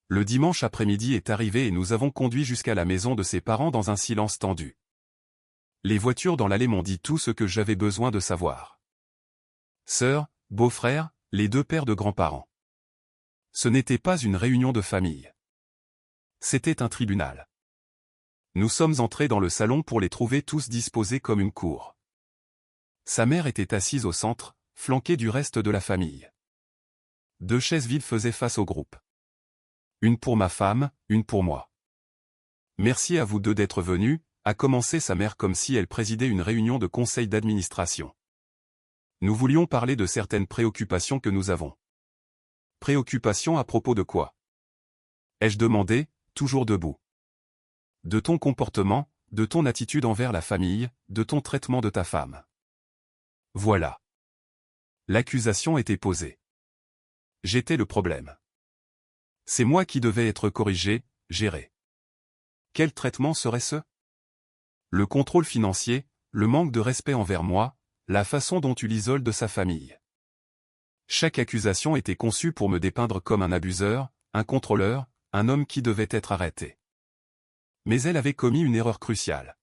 Le dimanche après-midi est arrivé et nous avons conduit jusqu'à la maison de ses parents dans un silence tendu. Les voitures dans l'allée m'ont dit tout ce que j'avais besoin de savoir. Sœur, beau-frère, les deux pères de grands-parents. Ce n'était pas une réunion de famille. C'était un tribunal. Nous sommes entrés dans le salon pour les trouver tous disposés comme une cour. Sa mère était assise au centre, flanquée du reste de la famille. 2 chaises vides faisaient face au groupe. Une pour ma femme, une pour moi. Merci à vous deux d'être venus, a commencé sa mère comme si elle présidait une réunion de conseil d'administration. Nous voulions parler de certaines préoccupations que nous avons. Préoccupations à propos de quoi? Ai-je demandé, toujours debout. De ton comportement, de ton attitude envers la famille, de ton traitement de ta femme. Voilà. L'accusation était posée. J'étais le problème. C'est moi qui devais être corrigé, géré. Quel traitement serait-ce? Le contrôle financier, le manque de respect envers moi, la façon dont tu l'isoles de sa famille. Chaque accusation était conçue pour me dépeindre comme un abuseur, un contrôleur, un homme qui devait être arrêté. Mais elle avait commis une erreur cruciale.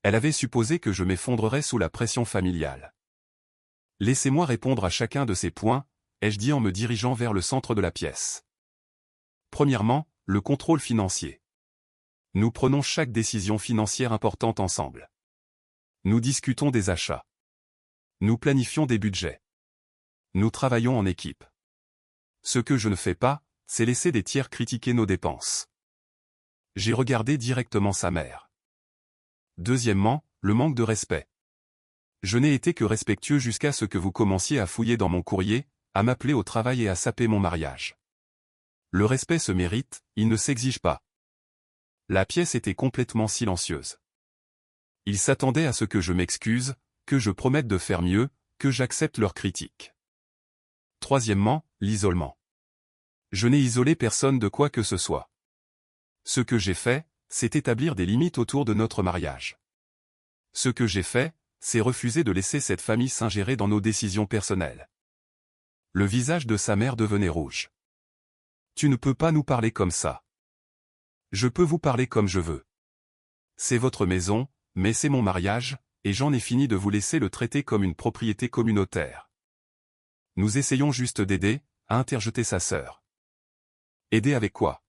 Elle avait supposé que je m'effondrerais sous la pression familiale. Laissez-moi répondre à chacun de ces points, ai-je dit en me dirigeant vers le centre de la pièce. Premièrement, le contrôle financier. Nous prenons chaque décision financière importante ensemble. Nous discutons des achats. Nous planifions des budgets. Nous travaillons en équipe. Ce que je ne fais pas, c'est laisser des tiers critiquer nos dépenses. J'ai regardé directement sa mère. Deuxièmement, le manque de respect. Je n'ai été que respectueux jusqu'à ce que vous commenciez à fouiller dans mon courrier, à m'appeler au travail et à saper mon mariage. Le respect se mérite, il ne s'exige pas. La pièce était complètement silencieuse. Ils s'attendaient à ce que je m'excuse, que je promette de faire mieux, que j'accepte leurs critiques. Troisièmement, l'isolement. Je n'ai isolé personne de quoi que ce soit. Ce que j'ai fait, c'est établir des limites autour de notre mariage. Ce que j'ai fait, c'est refuser de laisser cette famille s'ingérer dans nos décisions personnelles. Le visage de sa mère devenait rouge. Tu ne peux pas nous parler comme ça. Je peux vous parler comme je veux. C'est votre maison, mais c'est mon mariage, et j'en ai fini de vous laisser le traiter comme une propriété communautaire. Nous essayons juste d'aider, a interjeté sa sœur. Aider avec quoi?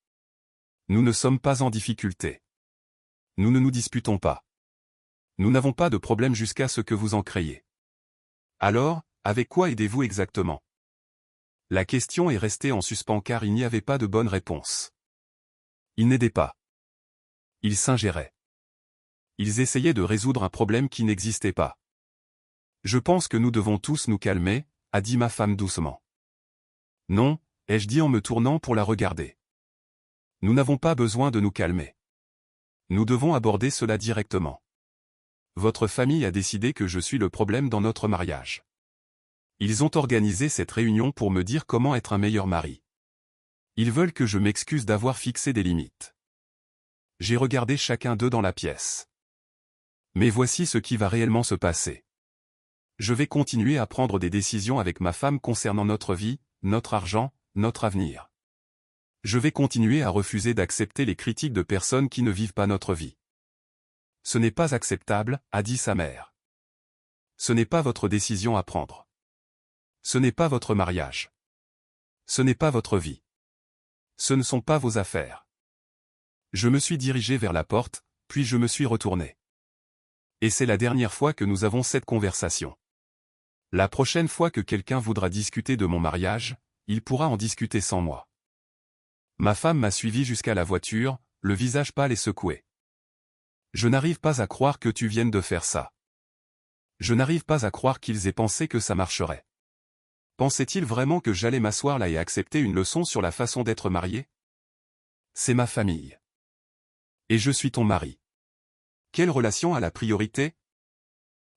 Nous ne sommes pas en difficulté. Nous ne nous disputons pas. Nous n'avons pas de problème jusqu'à ce que vous en créiez. Alors, avec quoi aidez-vous exactement? La question est restée en suspens car il n'y avait pas de bonne réponse. Ils n'aidaient pas. Ils s'ingéraient. Ils essayaient de résoudre un problème qui n'existait pas. Je pense que nous devons tous nous calmer, a dit ma femme doucement. Non, ai-je dit en me tournant pour la regarder. Nous n'avons pas besoin de nous calmer. Nous devons aborder cela directement. Votre famille a décidé que je suis le problème dans notre mariage. Ils ont organisé cette réunion pour me dire comment être un meilleur mari. Ils veulent que je m'excuse d'avoir fixé des limites. J'ai regardé chacun d'eux dans la pièce. Mais voici ce qui va réellement se passer. Je vais continuer à prendre des décisions avec ma femme concernant notre vie, notre argent, notre avenir. Je vais continuer à refuser d'accepter les critiques de personnes qui ne vivent pas notre vie. Ce n'est pas acceptable, a dit sa mère. Ce n'est pas votre décision à prendre. Ce n'est pas votre mariage. Ce n'est pas votre vie. Ce ne sont pas vos affaires. Je me suis dirigé vers la porte, puis je me suis retourné. Et c'est la dernière fois que nous avons cette conversation. La prochaine fois que quelqu'un voudra discuter de mon mariage, il pourra en discuter sans moi. Ma femme m'a suivi jusqu'à la voiture, le visage pâle et secoué. Je n'arrive pas à croire que tu viennes de faire ça. Je n'arrive pas à croire qu'ils aient pensé que ça marcherait. Pensaient-ils vraiment que j'allais m'asseoir là et accepter une leçon sur la façon d'être marié? C'est ma famille. Et je suis ton mari. Quelle relation a la priorité?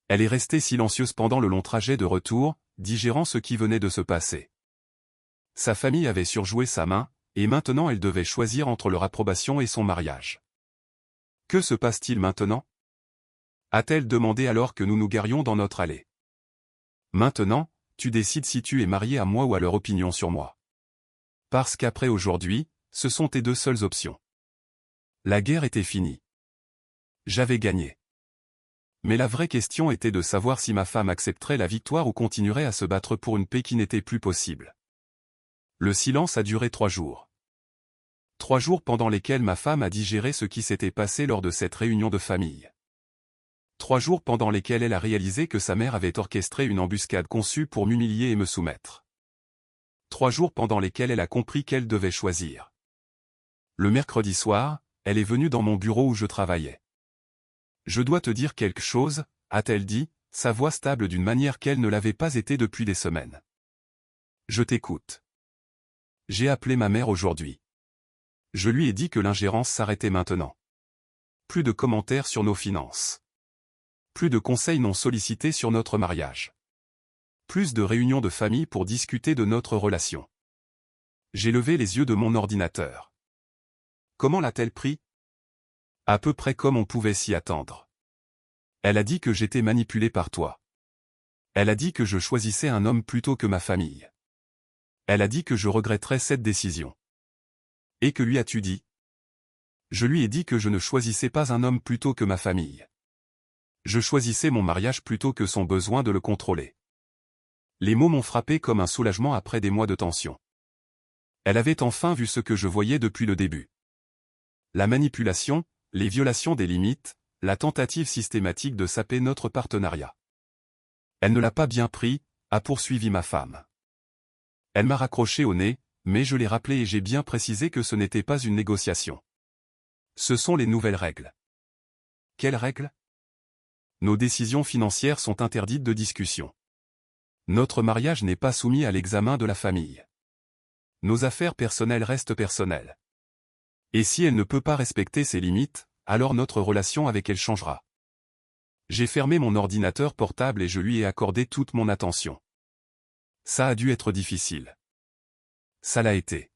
Elle est restée silencieuse pendant le long trajet de retour, digérant ce qui venait de se passer. Sa famille avait surjoué sa main, et maintenant elle devait choisir entre leur approbation et son mariage. Que se passe-t-il maintenant? A-t-elle demandé alors que nous nous garions dans notre allée. Maintenant, tu décides si tu es marié à moi ou à leur opinion sur moi. Parce qu'après aujourd'hui, ce sont tes deux seules options. La guerre était finie. J'avais gagné. Mais la vraie question était de savoir si ma femme accepterait la victoire ou continuerait à se battre pour une paix qui n'était plus possible. Le silence a duré 3 jours. 3 jours pendant lesquels ma femme a digéré ce qui s'était passé lors de cette réunion de famille. 3 jours pendant lesquels elle a réalisé que sa mère avait orchestré une embuscade conçue pour m'humilier et me soumettre. 3 jours pendant lesquels elle a compris qu'elle devait choisir. Le mercredi soir, elle est venue dans mon bureau où je travaillais. « Je dois te dire quelque chose », a-t-elle dit, sa voix stable d'une manière qu'elle ne l'avait pas été depuis des semaines. « Je t'écoute. » J'ai appelé ma mère aujourd'hui. Je lui ai dit que l'ingérence s'arrêtait maintenant. Plus de commentaires sur nos finances. Plus de conseils non sollicités sur notre mariage. Plus de réunions de famille pour discuter de notre relation. J'ai levé les yeux de mon ordinateur. Comment l'a-t-elle pris? À peu près comme on pouvait s'y attendre. Elle a dit que j'étais manipulé par toi. Elle a dit que je choisissais un homme plutôt que ma famille. Elle a dit que je regretterais cette décision. Et que lui as-tu dit? Je lui ai dit que je ne choisissais pas un homme plutôt que ma famille. Je choisissais mon mariage plutôt que son besoin de le contrôler. Les mots m'ont frappé comme un soulagement après des mois de tension. Elle avait enfin vu ce que je voyais depuis le début. La manipulation, les violations des limites, la tentative systématique de saper notre partenariat. Elle ne l'a pas bien pris, a poursuivi ma femme. Elle m'a raccroché au nez, mais je l'ai rappelé et j'ai bien précisé que ce n'était pas une négociation. Ce sont les nouvelles règles. Quelles règles? Nos décisions financières sont interdites de discussion. Notre mariage n'est pas soumis à l'examen de la famille. Nos affaires personnelles restent personnelles. Et si elle ne peut pas respecter ses limites, alors notre relation avec elle changera. J'ai fermé mon ordinateur portable et je lui ai accordé toute mon attention. Ça a dû être difficile. Ça l'a été.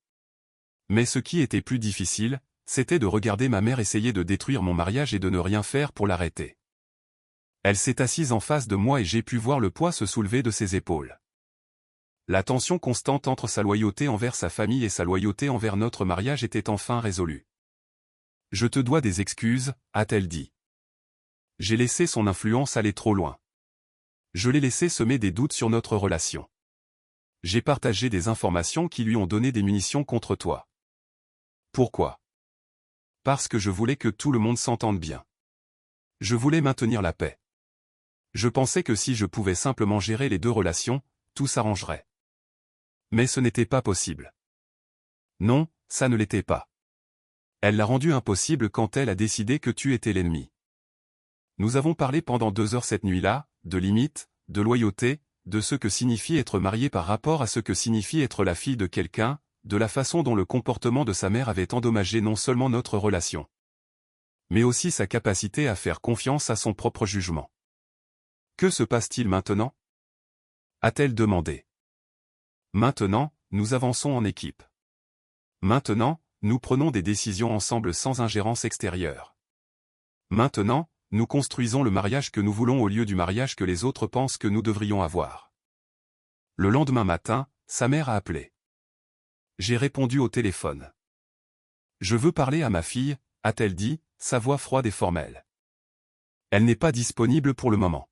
Mais ce qui était plus difficile, c'était de regarder ma mère essayer de détruire mon mariage et de ne rien faire pour l'arrêter. Elle s'est assise en face de moi et j'ai pu voir le poids se soulever de ses épaules. La tension constante entre sa loyauté envers sa famille et sa loyauté envers notre mariage était enfin résolue. « Je te dois des excuses », a-t-elle dit. J'ai laissé son influence aller trop loin. Je l'ai laissé semer des doutes sur notre relation. J'ai partagé des informations qui lui ont donné des munitions contre toi. Pourquoi? Parce que je voulais que tout le monde s'entende bien. Je voulais maintenir la paix. Je pensais que si je pouvais simplement gérer les deux relations, tout s'arrangerait. Mais ce n'était pas possible. Non, ça ne l'était pas. Elle l'a rendu impossible quand elle a décidé que tu étais l'ennemi. Nous avons parlé pendant 2 heures cette nuit-là, de limites, de loyauté, de ce que signifie être marié par rapport à ce que signifie être la fille de quelqu'un, de la façon dont le comportement de sa mère avait endommagé non seulement notre relation, mais aussi sa capacité à faire confiance à son propre jugement. Que se passe-t-il maintenant? A-t-elle demandé. Maintenant, nous avançons en équipe. Maintenant, nous prenons des décisions ensemble sans ingérence extérieure. Maintenant, nous construisons le mariage que nous voulons au lieu du mariage que les autres pensent que nous devrions avoir. Le lendemain matin, sa mère a appelé. J'ai répondu au téléphone. Je veux parler à ma fille, a-t-elle dit, sa voix froide et formelle. Elle n'est pas disponible pour le moment.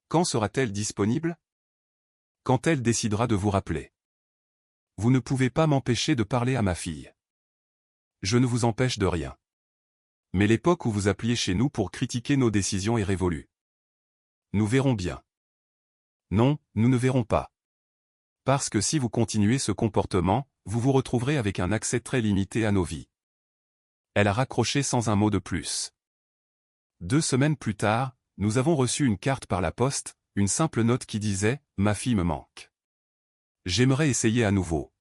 Quand sera-t-elle disponible? Quand elle décidera de vous rappeler. Vous ne pouvez pas m'empêcher de parler à ma fille. Je ne vous empêche de rien. Mais l'époque où vous appeliez chez nous pour critiquer nos décisions est révolue. Nous verrons bien. Non, nous ne verrons pas. Parce que si vous continuez ce comportement, vous vous retrouverez avec un accès très limité à nos vies. Elle a raccroché sans un mot de plus. 2 semaines plus tard, nous avons reçu une carte par la poste, une simple note qui disait « Ma fille me manque. J'aimerais essayer à nouveau. »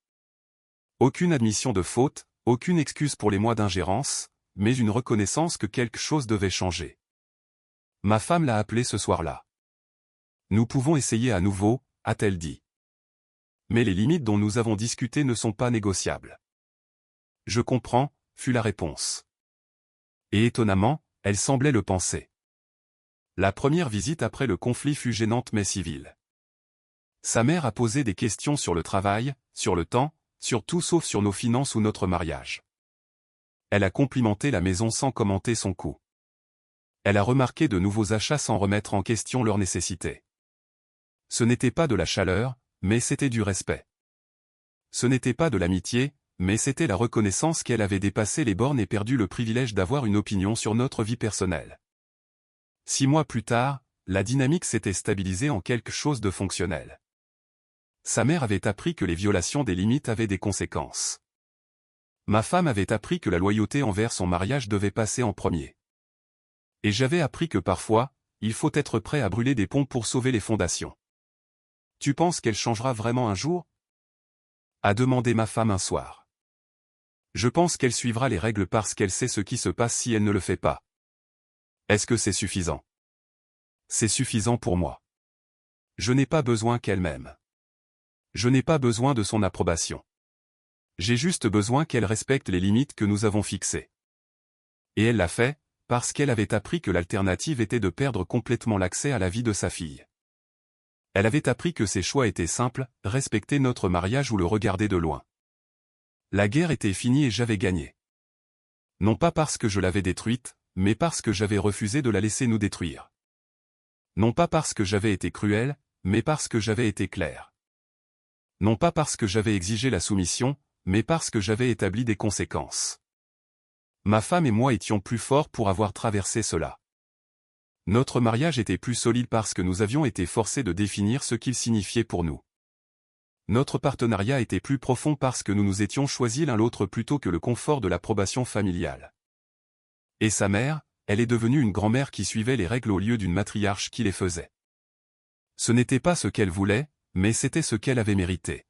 Aucune admission de faute, aucune excuse pour les mois d'ingérence, mais une reconnaissance que quelque chose devait changer. Ma femme l'a appelé ce soir-là. Nous pouvons essayer à nouveau, a-t-elle dit. Mais les limites dont nous avons discuté ne sont pas négociables. Je comprends, fut la réponse. Et étonnamment, elle semblait le penser. La première visite après le conflit fut gênante mais civile. Sa mère a posé des questions sur le travail, sur le temps, sur tout sauf sur nos finances ou notre mariage. Elle a complimenté la maison sans commenter son coût. Elle a remarqué de nouveaux achats sans remettre en question leur nécessité. Ce n'était pas de la chaleur, mais c'était du respect. Ce n'était pas de l'amitié, mais c'était la reconnaissance qu'elle avait dépassé les bornes et perdu le privilège d'avoir une opinion sur notre vie personnelle. 6 mois plus tard, la dynamique s'était stabilisée en quelque chose de fonctionnel. Sa mère avait appris que les violations des limites avaient des conséquences. Ma femme avait appris que la loyauté envers son mariage devait passer en premier. Et j'avais appris que parfois, il faut être prêt à brûler des ponts pour sauver les fondations. Tu penses qu'elle changera vraiment un jour ? A demandé ma femme un soir. Je pense qu'elle suivra les règles parce qu'elle sait ce qui se passe si elle ne le fait pas. Est-ce que c'est suffisant ? C'est suffisant pour moi. Je n'ai pas besoin qu'elle m'aime. Je n'ai pas besoin de son approbation. J'ai juste besoin qu'elle respecte les limites que nous avons fixées. Et elle l'a fait, parce qu'elle avait appris que l'alternative était de perdre complètement l'accès à la vie de sa fille. Elle avait appris que ses choix étaient simples, respecter notre mariage ou le regarder de loin. La guerre était finie et j'avais gagné. Non pas parce que je l'avais détruite, mais parce que j'avais refusé de la laisser nous détruire. Non pas parce que j'avais été cruel, mais parce que j'avais été clair. Non pas parce que j'avais exigé la soumission, mais parce que j'avais établi des conséquences. Ma femme et moi étions plus forts pour avoir traversé cela. Notre mariage était plus solide parce que nous avions été forcés de définir ce qu'il signifiait pour nous. Notre partenariat était plus profond parce que nous nous étions choisis l'un l'autre plutôt que le confort de l'approbation familiale. Et sa mère, elle est devenue une grand-mère qui suivait les règles au lieu d'une matriarche qui les faisait. Ce n'était pas ce qu'elle voulait, mais c'était ce qu'elle avait mérité.